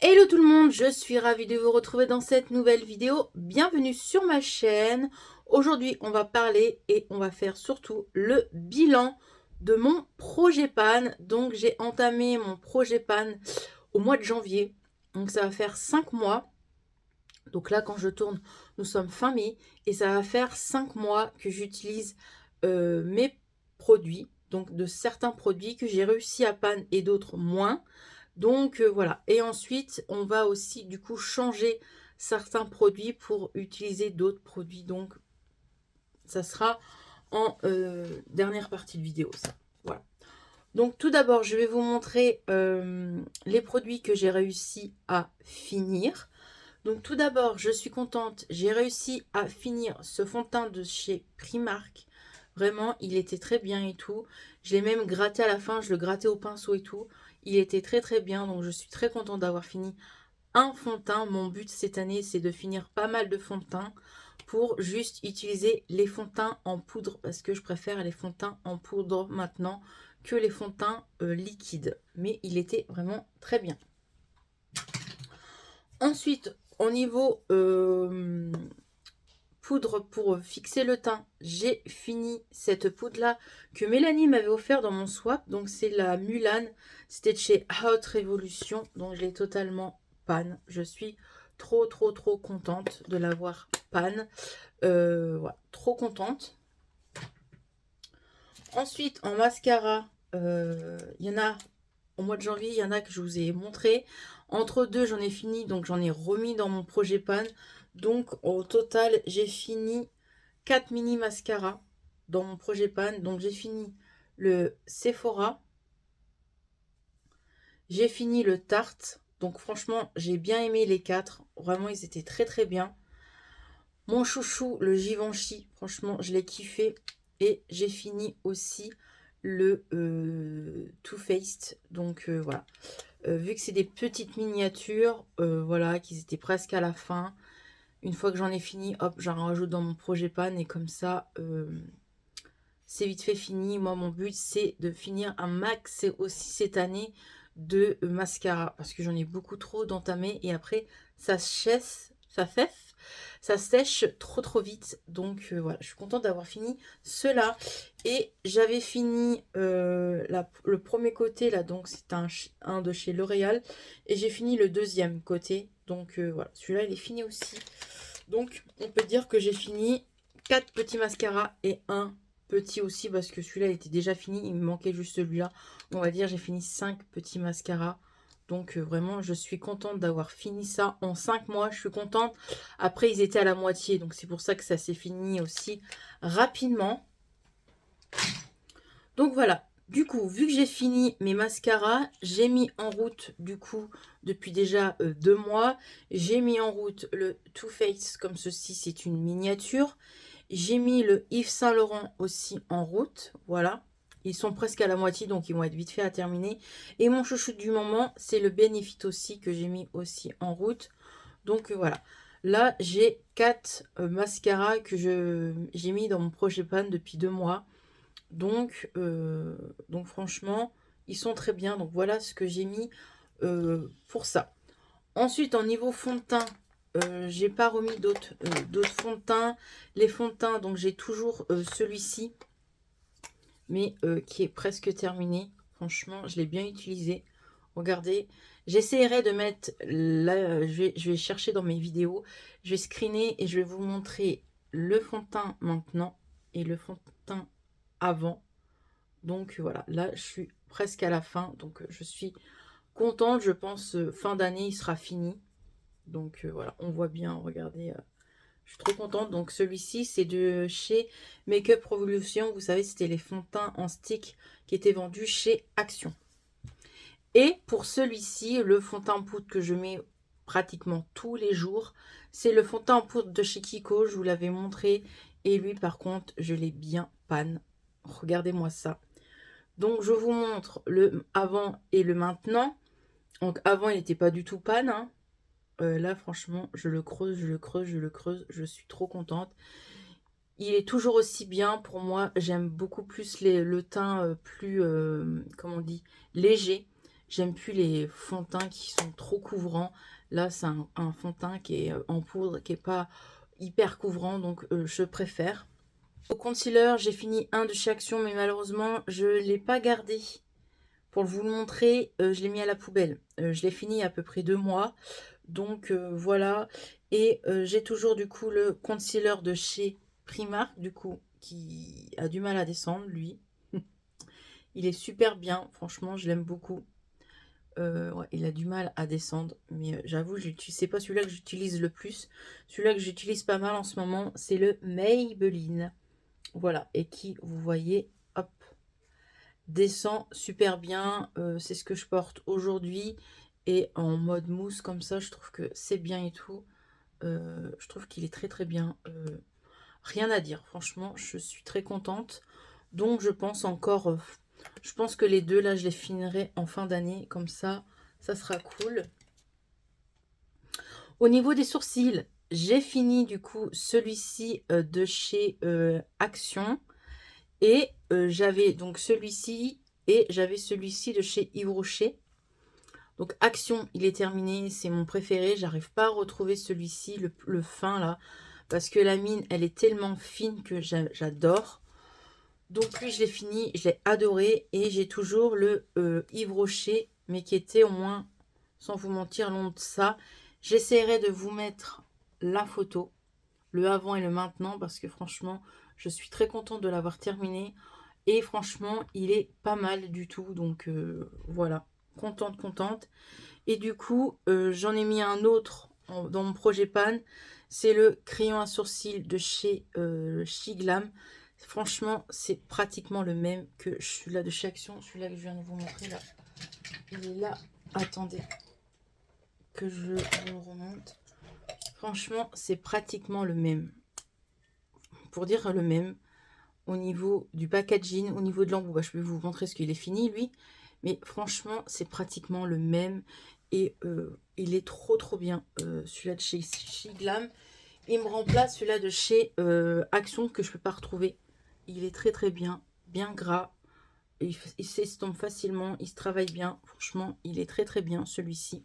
Hello tout le monde, je suis ravie de vous retrouver dans cette nouvelle vidéo. Bienvenue sur ma chaîne. Aujourd'hui, on va parler et on va faire surtout le bilan de mon projet pan. Donc, j'ai entamé mon projet pan au mois de janvier. Donc, ça va faire 5 mois. Donc là, quand je tourne, nous sommes fin mai. Et ça va faire 5 mois que j'utilise mes produits. Donc, de certains produits que j'ai réussi à pan et d'autres moins. Donc voilà. Et ensuite, on va aussi du coup changer certains produits pour utiliser d'autres produits. Donc ça sera en dernière partie de vidéo, ça. Voilà. Donc tout d'abord, je vais vous montrer les produits que j'ai réussi à finir. Donc tout d'abord, je suis contente. J'ai réussi à finir ce fond de teint de chez Primark. Vraiment, il était très bien et tout. Je l'ai même gratté à la fin, je le grattais au pinceau et tout. Il était très très bien, donc je suis très contente d'avoir fini un fond de teint. Mon but cette année, c'est de finir pas mal de fonds de teint pour juste utiliser les fonds de teint en poudre parce que je préfère les fonds de teint en poudre maintenant que les fonds de teint liquides. Mais il était vraiment très bien. Ensuite, au niveau poudre pour fixer le teint, j'ai fini cette poudre là que Mélanie m'avait offert dans mon swap. Donc c'est la Mulan, c'était de chez Hot Revolution, donc je l'ai totalement pan. Je suis trop contente de l'avoir pan. Voilà, trop contente. Ensuite en mascara, il y en a au mois de janvier, il y en a que je vous ai montré. Entre deux, j'en ai fini, donc j'en ai remis dans mon projet pan. Donc au total, j'ai fini 4 mini mascaras dans mon projet pan. Donc j'ai fini le Sephora. J'ai fini le Tarte. Donc franchement, j'ai bien aimé les 4. Vraiment, ils étaient très très bien. Mon chouchou, le Givenchy. Franchement, je l'ai kiffé. Et j'ai fini aussi le Too Faced. Donc voilà. Vu que c'est des petites miniatures, voilà, qu'ils étaient presque à la fin. Une fois que j'en ai fini, hop, j'en rajoute dans mon projet pan. Et comme ça, c'est vite fait fini. Moi, mon but, c'est de finir un max aussi cette année de mascara. Parce que j'en ai beaucoup trop d'entamés. Et après, ça sèche trop vite. Donc voilà, je suis contente d'avoir fini cela. Et j'avais fini le premier côté là. Donc c'est un de chez L'Oréal. Et j'ai fini le deuxième côté. Donc voilà, celui-là, il est fini aussi. Donc on peut dire que j'ai fini 4 petits mascaras et un petit aussi parce que celui-là était déjà fini, il me manquait juste celui-là. On va dire j'ai fini 5 petits mascaras. Donc vraiment je suis contente d'avoir fini ça en 5 mois, je suis contente. Après ils étaient à la moitié, donc c'est pour ça que ça s'est fini aussi rapidement. Donc voilà, du coup vu que j'ai fini mes mascaras, j'ai mis en route du coup depuis déjà 2 mois. J'ai mis en route le Too Faced comme ceci, c'est une miniature. J'ai mis le Yves Saint Laurent aussi en route, voilà. Ils sont presque à la moitié, donc ils vont être vite fait à terminer. Et mon chouchou du moment, c'est le Benefit aussi, que j'ai mis aussi en route. Donc voilà. Là, j'ai 4 mascaras que j'ai mis dans mon projet pan depuis 2 mois. Donc franchement, ils sont très bien. Donc voilà ce que j'ai mis pour ça. Ensuite, en niveau fond de teint, j'ai pas remis d'autres fonds de teint. Les fonds de teint, donc j'ai toujours celui-ci, mais qui est presque terminé. Franchement, je l'ai bien utilisé. Regardez, j'essaierai de mettre là, je vais chercher dans mes vidéos, je vais screener et je vais vous montrer le fond de teint maintenant et le fond de teint avant. Donc voilà, là je suis presque à la fin, donc je suis contente. Je pense fin d'année il sera fini. Donc voilà, on voit bien, regardez, je suis trop contente. Donc celui-ci, c'est de chez Makeup Revolution. Vous savez, c'était les fonds de teint en stick qui étaient vendus chez Action. Et pour celui-ci, le fond de teint en poudre que je mets pratiquement tous les jours, c'est le fond de teint en poudre de chez Kiko. Je vous l'avais montré. Et lui, par contre, je l'ai bien pan. Regardez-moi ça. Donc, je vous montre le avant et le maintenant. Donc, avant, il n'était pas du tout pan, hein. Là, franchement, je le creuse, je le creuse, je le creuse. Je suis trop contente. Il est toujours aussi bien pour moi. J'aime beaucoup plus le teint plus, comment on dit, léger. J'aime plus les fonds de teint qui sont trop couvrants. Là, c'est un fond de teint qui est en poudre, qui est pas hyper couvrant, donc je préfère. Au concealer, j'ai fini un de chez Action, mais malheureusement, je ne l'ai pas gardé. Pour vous le montrer, je l'ai mis à la poubelle. Je l'ai fini il y a à peu près 2 mois. Donc voilà. Et j'ai toujours du coup le concealer de chez Primark, du coup, qui a du mal à descendre, lui. Il est super bien, franchement, je l'aime beaucoup. Ouais, il a du mal à descendre, mais j'avoue, c'est pas celui-là que j'utilise le plus. Celui-là que j'utilise pas mal en ce moment, c'est le Maybelline. Voilà, et qui, vous voyez, hop, descend super bien. C'est ce que je porte aujourd'hui. Et en mode mousse comme ça, je trouve que c'est bien et tout. Je trouve qu'il est très très bien. Rien à dire, franchement, je suis très contente. Donc je pense encore, je pense que les deux là, je les finirai en fin d'année. Comme ça sera cool. Au niveau des sourcils, j'ai fini du coup celui-ci de chez Action. Et j'avais donc celui-ci et j'avais celui-ci de chez Yves Rocher. Donc Action, il est terminé, c'est mon préféré. J'arrive pas à retrouver celui-ci, le fin là, parce que la mine, elle est tellement fine que j'adore. Donc lui, je l'ai fini, je l'ai adoré. Et j'ai toujours le Yves Rocher, mais qui était au moins, sans vous mentir, long de ça. J'essaierai de vous mettre la photo, le avant et le maintenant, parce que franchement, je suis très contente de l'avoir terminé. Et franchement, il est pas mal du tout. Donc voilà, contente. Et du coup, j'en ai mis un autre dans mon projet pan. C'est le crayon à sourcils de chez Shiglam. Franchement, c'est pratiquement le même que celui-là de chez Action. Celui-là que je viens de vous montrer là. Il est là. Attendez que je le remonte. Franchement, c'est pratiquement le même. Pour dire le même, au niveau du packaging, au niveau de l'embout, je vais vous montrer ce qu'il est fini, lui. Mais franchement, c'est pratiquement le même. Et il est trop bien. Celui-là de chez Shiglam. Il me remplace celui-là de chez Action que je ne peux pas retrouver. Il est très bien. Bien gras. Il s'estompe facilement. Il se travaille bien. Franchement, il est très bien celui-ci.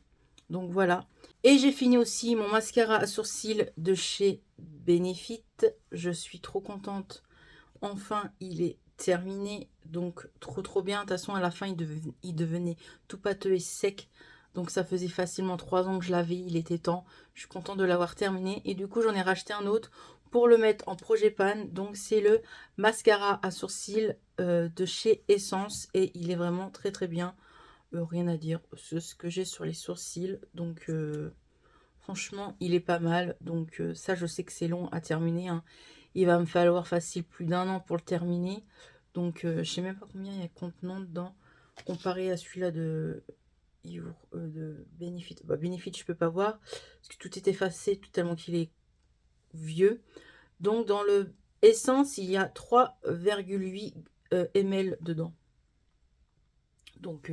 Donc voilà. Et j'ai fini aussi mon mascara à sourcils de chez Benefit. Je suis trop contente. Enfin, il est terminé. Donc trop bien. De toute façon, à la fin, il devenait tout pâteux et sec. Donc ça faisait facilement 3 ans que je l'avais. Il était temps. Je suis contente de l'avoir terminé. Et du coup, j'en ai racheté un autre pour le mettre en projet pan. Donc c'est le mascara à sourcils de chez Essence. Et il est vraiment très bien. Rien à dire. C'est ce que j'ai sur les sourcils. Donc franchement, il est pas mal. Donc ça, je sais que c'est long à terminer. Hein. Il va me falloir facile plus d'1 an pour le terminer. Donc je sais même pas combien il y a contenant dedans. Comparé à celui-là de Benefit. Bah, Benefit, je peux pas voir. Parce que tout est effacé tellement qu'il est vieux. Donc dans le Essence, il y a 3,8 ml dedans. Donc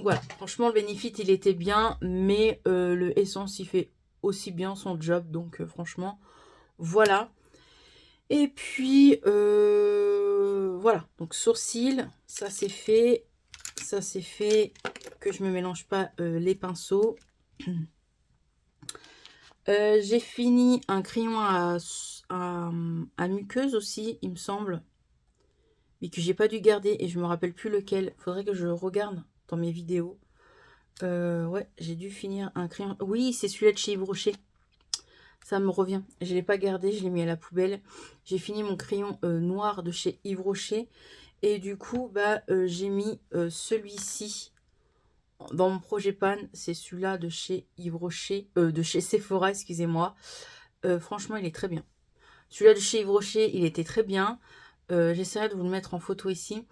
voilà, franchement le Benefit il était bien, mais le Essence il fait aussi bien son job, donc franchement voilà. Et puis voilà, donc sourcils, ça c'est fait, que je me mélange pas les pinceaux. J'ai fini un crayon à muqueuse aussi, il me semble, mais que j'ai pas dû garder et je me rappelle plus lequel. Faudrait que je regarde dans mes vidéos. Ouais, j'ai dû finir un crayon. Oui, c'est celui-là de chez Yves Rocher. Ça me revient. Je ne l'ai pas gardé, je l'ai mis à la poubelle. J'ai fini mon crayon noir de chez Yves Rocher. Et du coup, bah, j'ai mis celui-ci dans mon projet pan. C'est celui-là de chez Yves Rocher, de chez Sephora, excusez-moi. Franchement, il est très bien. Celui-là de chez Yves Rocher, il était très bien. J'essaierai de vous le mettre en photo ici.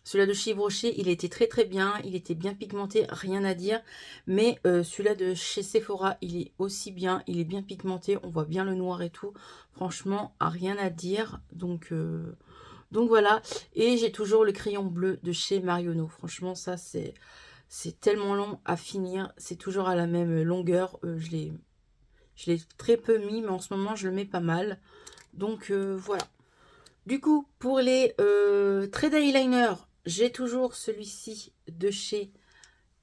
Celui-là de chez Yves Rocher, il était très bien. Il était bien pigmenté, rien à dire. Mais celui-là de chez Sephora, il est aussi bien. Il est bien pigmenté. On voit bien le noir et tout. Franchement, rien à dire. Donc voilà. Et j'ai toujours le crayon bleu de chez Marionneau. Franchement, ça, c'est tellement long à finir. C'est toujours à la même longueur. Je l'ai très peu mis, mais en ce moment, je le mets pas mal. Donc voilà. Du coup, pour les traits d'eyeliner, j'ai toujours celui-ci de chez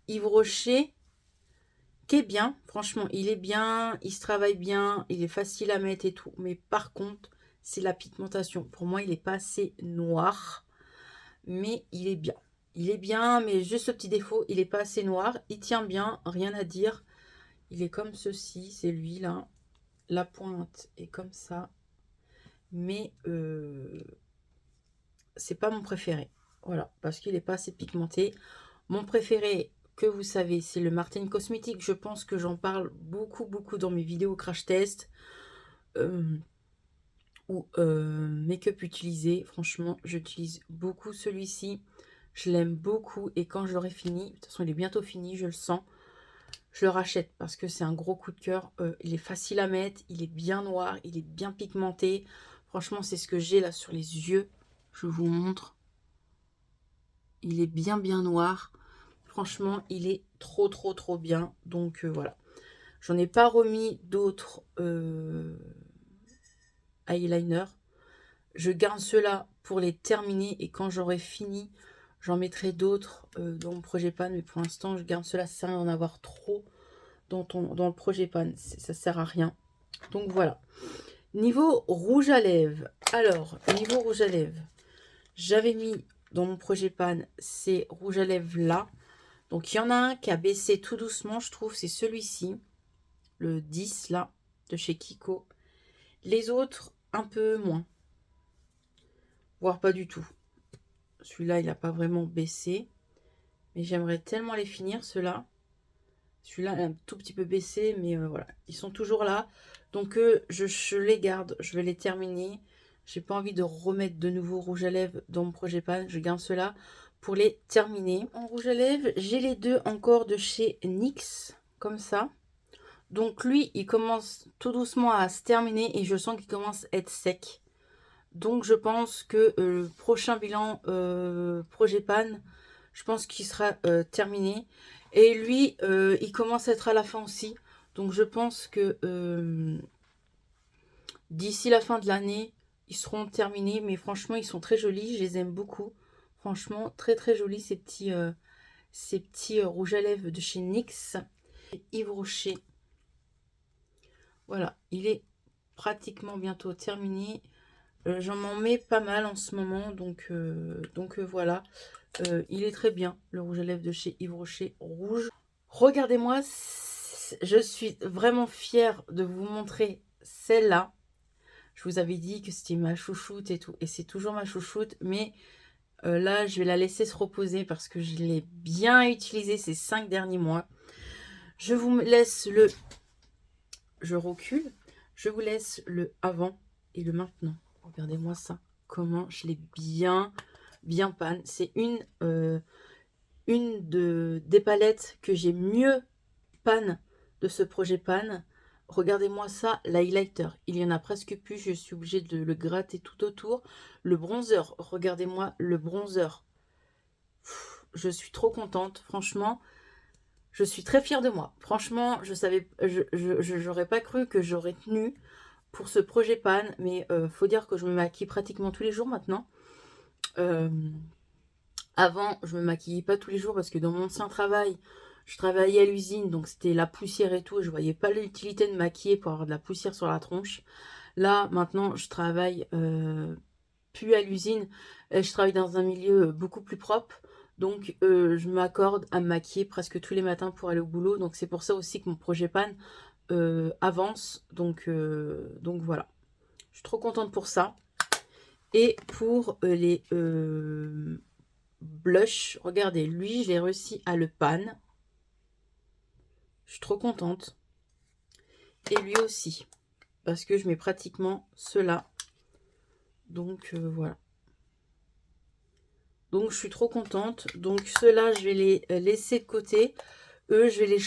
Yves Rocher qui est bien. Franchement, il est bien, il se travaille bien, il est facile à mettre et tout. Mais par contre, c'est la pigmentation. Pour moi, il n'est pas assez noir, mais il est bien. Il est bien, mais juste ce petit défaut, il n'est pas assez noir. Il tient bien, rien à dire. Il est comme ceci, c'est lui là. La pointe est comme ça. Mais c'est pas mon préféré. Voilà, parce qu'il n'est pas assez pigmenté. Mon préféré, que vous savez, c'est le Martine Cosmétique. Je pense que j'en parle beaucoup dans mes vidéos crash test. Ou make-up utilisé. Franchement, j'utilise beaucoup celui-ci. Je l'aime beaucoup. Et quand je l'aurai fini, de toute façon, il est bientôt fini, je le sens. Je le rachète parce que c'est un gros coup de cœur. Il est facile à mettre, il est bien noir, il est bien pigmenté. Franchement, c'est ce que j'ai là sur les yeux. Je vous montre. Il est bien noir. Franchement, il est trop bien. Donc voilà. J'en ai pas remis d'autres eyeliner. Je garde ceux-là pour les terminer et quand j'aurai fini, j'en mettrai d'autres dans mon projet pan. Mais pour l'instant, je garde ceux-là. Ça sert à rien d'en avoir trop dans le projet pan. Ça sert à rien. Donc voilà. Niveau rouge à lèvres. Alors, niveau rouge à lèvres, j'avais mis dans mon projet pan ces rouges à lèvres là. Donc il y en a un qui a baissé tout doucement, je trouve. C'est celui-ci. Le 10 là, de chez Kiko. Les autres, un peu moins. Voire pas du tout. Celui-là, il n'a pas vraiment baissé. Mais j'aimerais tellement les finir, ceux-là. Celui-là, il a un tout petit peu baissé, mais voilà. Ils sont toujours là. Donc, je les garde. Je vais les terminer. J'ai pas envie de remettre de nouveau rouge à lèvres dans mon projet pan. Je garde ceux-là pour les terminer. En rouge à lèvres, j'ai les deux encore de chez NYX. Comme ça. Donc, lui, il commence tout doucement à se terminer. Et je sens qu'il commence à être sec. Donc je pense que le prochain bilan projet pan, je pense qu'il sera terminé. Et lui, il commence à être à la fin aussi. Donc je pense que d'ici la fin de l'année, ils seront terminés. Mais franchement, ils sont très jolis. Je les aime beaucoup. Franchement, très jolis ces petits rouges à lèvres de chez NYX. Yves Rocher. Voilà, il est pratiquement bientôt terminé. J'en m'en mets pas mal en ce moment, donc voilà. Il est très bien, le rouge à lèvres de chez Yves Rocher rouge. Regardez-moi, je suis vraiment fière de vous montrer celle-là. Je vous avais dit que c'était ma chouchoute et tout, et c'est toujours ma chouchoute, mais là, je vais la laisser se reposer parce que je l'ai bien utilisée ces 5 derniers mois. Je vous laisse le... Je recule. Je vous laisse le avant et le maintenant. Regardez-moi ça, comment je l'ai bien pan. C'est une des palettes que j'ai mieux pan de ce projet pan. Regardez-moi ça, l'highlighter. Il y en a presque plus, je suis obligée de le gratter tout autour. Le bronzer, regardez-moi le bronzer. Je suis trop contente, franchement. Je suis très fière de moi. Franchement, j'aurais pas cru que j'aurais tenu pour ce projet pan, mais faut dire que je me maquille pratiquement tous les jours maintenant. Avant, je me maquillais pas tous les jours parce que dans mon ancien travail, je travaillais à l'usine, donc c'était la poussière et tout, et je voyais pas l'utilité de maquiller pour avoir de la poussière sur la tronche. Là, maintenant, je travaille plus à l'usine, je travaille dans un milieu beaucoup plus propre. Donc, je m'accorde à me maquiller presque tous les matins pour aller au boulot. Donc, c'est pour ça aussi que mon projet pan avance. Donc voilà. Je suis trop contente pour ça. Et pour les blush, regardez, lui, j'ai réussi à le pan. Je suis trop contente. Et lui aussi. Parce que je mets pratiquement ceux-là. Donc, voilà. Donc, je suis trop contente. Donc, ceux-là, je vais les laisser de côté. Eux, je vais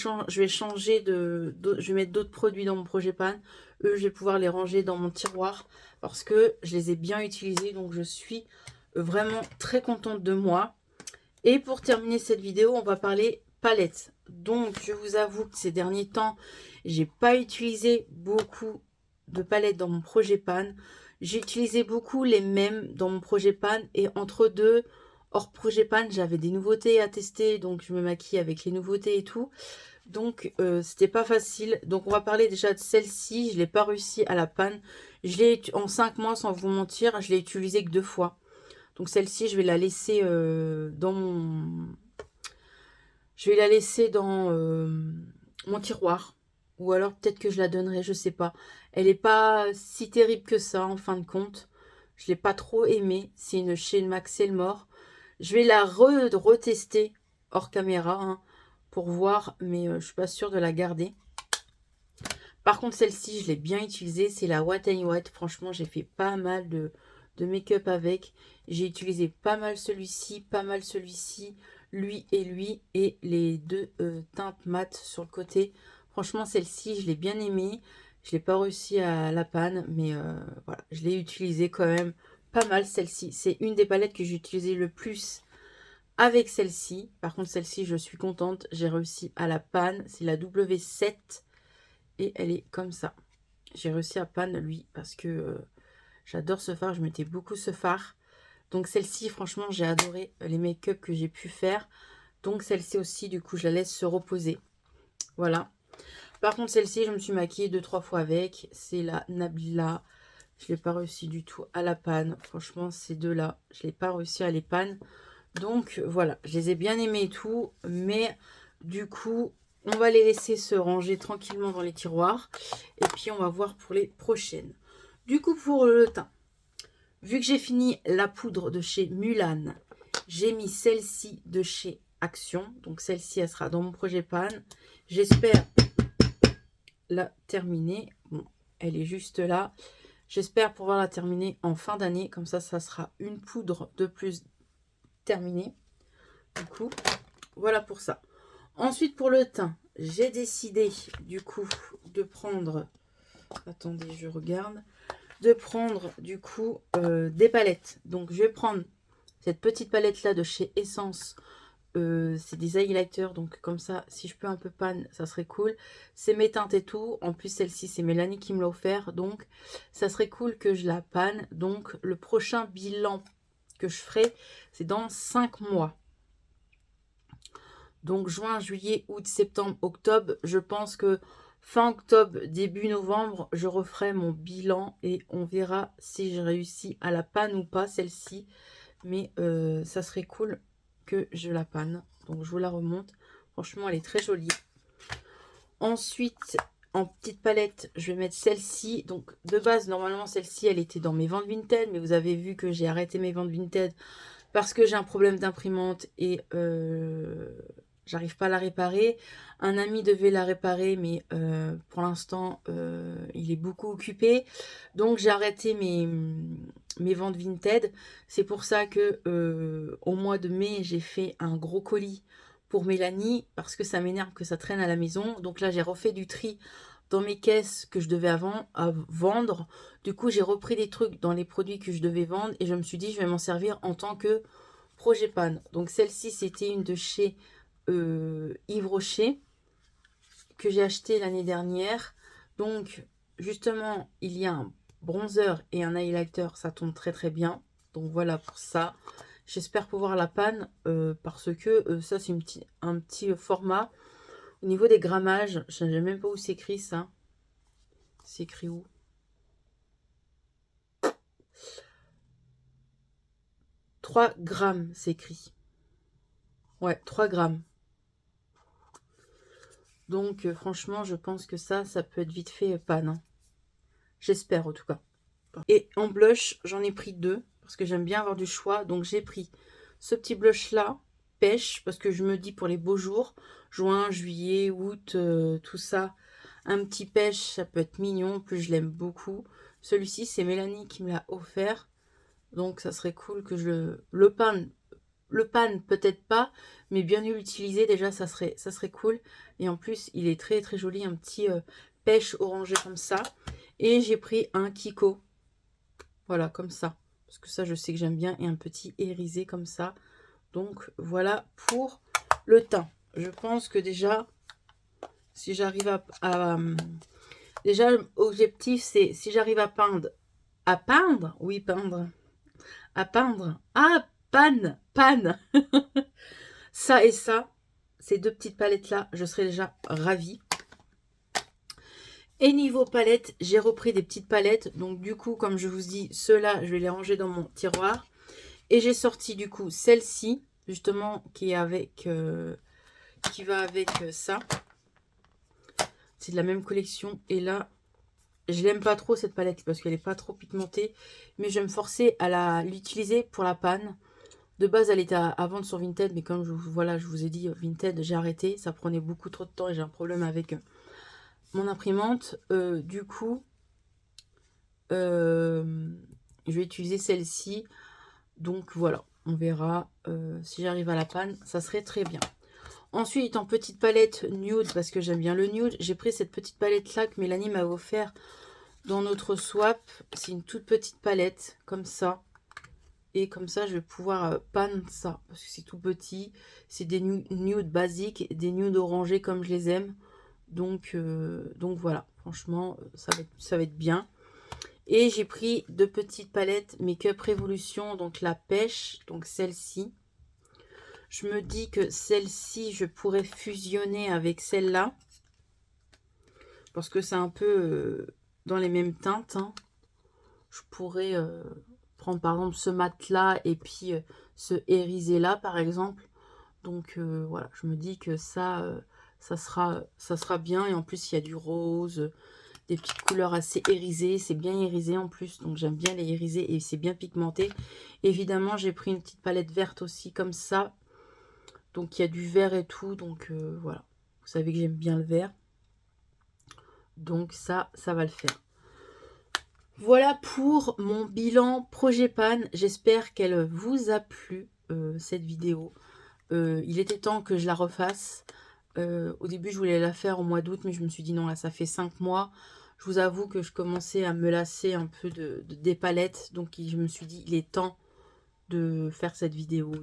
changer je vais mettre d'autres produits dans mon projet pan. Eux, je vais pouvoir les ranger dans mon tiroir parce que je les ai bien utilisés. Donc, je suis vraiment très contente de moi. Et pour terminer cette vidéo, on va parler palette. Donc, je vous avoue que ces derniers temps, j'ai pas utilisé beaucoup de palettes dans mon projet pan. J'ai utilisé beaucoup les mêmes dans mon projet pan et entre deux, hors projet pan, j'avais des nouveautés à tester, donc je me maquille avec les nouveautés et tout. Donc, c'était pas facile. Donc, on va parler déjà de celle-ci. Je l'ai pas réussi à la panne. Je l'ai en 5 mois, sans vous mentir, je l'ai utilisée que 2 fois. Donc, celle-ci, je vais la laisser dans mon... Je vais la laisser dans mon tiroir. Ou alors, peut-être que je la donnerai, je sais pas. Elle est pas si terrible que ça, en fin de compte. Je l'ai pas trop aimée. C'est une chez Max Elmore. Je vais la retester hors caméra, hein, pour voir, mais je suis pas sûre de la garder. Par contre, celle-ci, je l'ai bien utilisée. C'est la What and What. Franchement, j'ai fait pas mal de make-up avec. J'ai utilisé pas mal celui-ci, pas mal celui-ci, lui, et les deux teintes mat sur le côté. Franchement, celle-ci, je l'ai bien aimée. Je l'ai pas réussi à la panne, mais voilà, je l'ai utilisée quand même pas mal, celle-ci. C'est une des palettes que j'ai utilisées le plus avec celle-ci. Par contre, celle-ci, je suis contente. J'ai réussi à la panne. C'est la W7 et elle est comme ça. J'ai réussi à panne, lui, parce que j'adore ce fard. Je mettais beaucoup ce fard. Donc, celle-ci, franchement, j'ai adoré les make-up que j'ai pu faire. Donc, celle-ci aussi, du coup, je la laisse se reposer. Voilà. Par contre, celle-ci, je me suis maquillée 2-3 fois avec. C'est la Nabila. Je ne l'ai pas réussi du tout à la panne. Franchement, ces deux-là, je ne l'ai pas réussi à les panne. Donc voilà, je les ai bien aimés et tout, mais du coup, on va les laisser se ranger tranquillement dans les tiroirs. Et puis, on va voir pour les prochaines. Du coup, pour le teint, vu que j'ai fini la poudre de chez Mulan, j'ai mis celle-ci de chez Action. Donc celle-ci, elle sera dans mon projet pan. J'espère la terminer. Bon, elle est juste là. J'espère pouvoir la terminer en fin d'année. Comme ça sera une poudre de plus terminée. Du coup, voilà pour ça. Ensuite, pour le teint, j'ai décidé du coup de prendre... Attendez, je regarde. De prendre du coup des palettes. Donc, je vais prendre cette petite palette là de chez Essence. C'est des highlighters, donc comme ça, si je peux un peu panne, ça serait cool. C'est mes teintes et tout. En plus, celle-ci, c'est Mélanie qui me l'a offert. Donc, ça serait cool que je la panne. Donc, le prochain bilan que je ferai, c'est dans 5 mois. Donc, juin, juillet, août, septembre, octobre. Je pense que fin octobre, début novembre, je referai mon bilan et on verra si je réussis à la panne ou pas, celle-ci. Mais ça serait cool que je la panne. Donc, je vous la remonte. Franchement, elle est très jolie. Ensuite, en petite palette, je vais mettre celle-ci. Donc, de base, normalement, celle-ci, elle était dans mes ventes Vinted. Mais vous avez vu que j'ai arrêté mes ventes Vinted parce que j'ai un problème d'imprimante et j'arrive pas à la réparer. Un ami devait la réparer, mais pour l'instant, il est beaucoup occupé. Donc, j'ai arrêté mes ventes Vinted. C'est pour ça que au mois de mai, j'ai fait un gros colis pour Mélanie parce que ça m'énerve que ça traîne à la maison. Donc là, j'ai refait du tri dans mes caisses que je devais vendre. Du coup, j'ai repris des trucs dans les produits que je devais vendre et je me suis dit, je vais m'en servir en tant que projet pan. Donc celle-ci, c'était une de chez Yves Rocher que j'ai acheté l'année dernière. Donc, justement, il y a un bronzer et un highlighter, ça tombe très très bien. Donc voilà pour ça. J'espère pouvoir la panne parce que ça, c'est un petit format. Au niveau des grammages, je ne sais même pas où c'est écrit ça. C'est écrit où? 3 grammes, c'est écrit. Ouais, 3 grammes. Donc, franchement, je pense que ça peut être vite fait panne. Hein. J'espère, en tout cas. Et en blush, j'en ai pris 2. Parce que j'aime bien avoir du choix. Donc, j'ai pris ce petit blush-là, pêche. Parce que je me dis, pour les beaux jours, juin, juillet, août, tout ça, un petit pêche, ça peut être mignon. En plus, je l'aime beaucoup. Celui-ci, c'est Mélanie qui me l'a offert. Donc, ça serait cool que je le panne. Le pan, peut-être pas, mais bien l'utiliser, déjà, ça serait cool. Et en plus, il est très, très joli, un petit pêche orangé comme ça. Et j'ai pris un Kiko. Voilà, comme ça. Parce que ça, je sais que j'aime bien. Et un petit irisé comme ça. Donc, voilà pour le teint. Je pense que déjà, si j'arrive déjà, l'objectif, c'est si j'arrive à peindre. À peindre? Oui, peindre. À peindre. Ah, panne. Ça et ça, ces deux petites palettes là, je serais déjà ravie. Et niveau palette, j'ai repris des petites palettes. Donc du coup, comme je vous dis, ceux-là, je vais les ranger dans mon tiroir. Et j'ai sorti du coup celle-ci, justement, qui va avec ça. C'est de la même collection. Et là, je l'aime pas trop cette palette parce qu'elle est pas trop pigmentée. Mais je vais me forcer à l'utiliser pour la panne. De base, elle était à vendre sur Vinted. Mais comme je vous ai dit, Vinted, j'ai arrêté. Ça prenait beaucoup trop de temps et j'ai un problème avec mon imprimante. Du coup, je vais utiliser celle-ci. Donc voilà, on verra si j'arrive à la panne. Ça serait très bien. Ensuite, en petite palette nude, parce que j'aime bien le nude, j'ai pris cette petite palette là que Mélanie m'a offert dans notre swap. C'est une toute petite palette, comme ça. Et comme ça, je vais pouvoir panne ça, parce que c'est tout petit. C'est des nudes basiques, des nudes orangés comme je les aime. Donc voilà, franchement, ça va être bien. Et j'ai pris deux petites palettes Make-up Révolution, donc la pêche, donc celle-ci. Je me dis que celle-ci, je pourrais fusionner avec celle-là. Parce que c'est un peu dans les mêmes teintes. Hein. Je pourrais prendre par exemple ce mat-là et puis ce irisé-là par exemple. Donc voilà, je me dis que ça sera bien. Et en plus, il y a du rose, des petites couleurs assez irisées. C'est bien irisé en plus, donc j'aime bien les irisés et c'est bien pigmenté. Évidemment, j'ai pris une petite palette verte aussi comme ça. Donc il y a du vert et tout, donc voilà. Vous savez que j'aime bien le vert. Donc ça va le faire. Voilà pour mon bilan projet pan. J'espère qu'elle vous a plu, cette vidéo. Il était temps que je la refasse. Au début, je voulais la faire au mois d'août, mais je me suis dit non, là, ça fait 5 mois. Je vous avoue que je commençais à me lasser un peu des palettes. Donc, je me suis dit, il est temps de faire cette vidéo.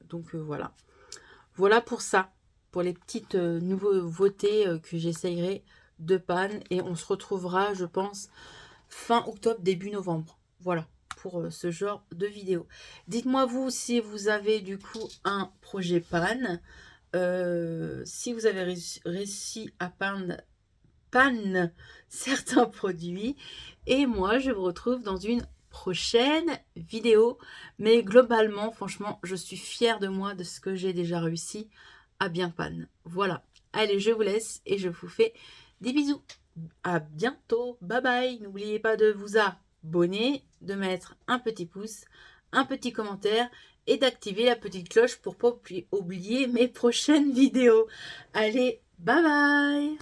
Donc voilà. Voilà pour ça. Pour les petites nouveautés que j'essayerai de pan. Et on se retrouvera, je pense, fin octobre, début novembre. Voilà, pour ce genre de vidéo. Dites-moi vous si vous avez du coup un projet pan. Si vous avez réussi à pan certains produits. Et moi, je vous retrouve dans une prochaine vidéo. Mais globalement, franchement, je suis fière de moi, de ce que j'ai déjà réussi à bien pan. Voilà. Allez, je vous laisse et je vous fais des bisous. À bientôt. Bye bye. N'oubliez pas de vous abonner, de mettre un petit pouce, un petit commentaire et d'activer la petite cloche pour ne pas oublier mes prochaines vidéos. Allez, bye bye.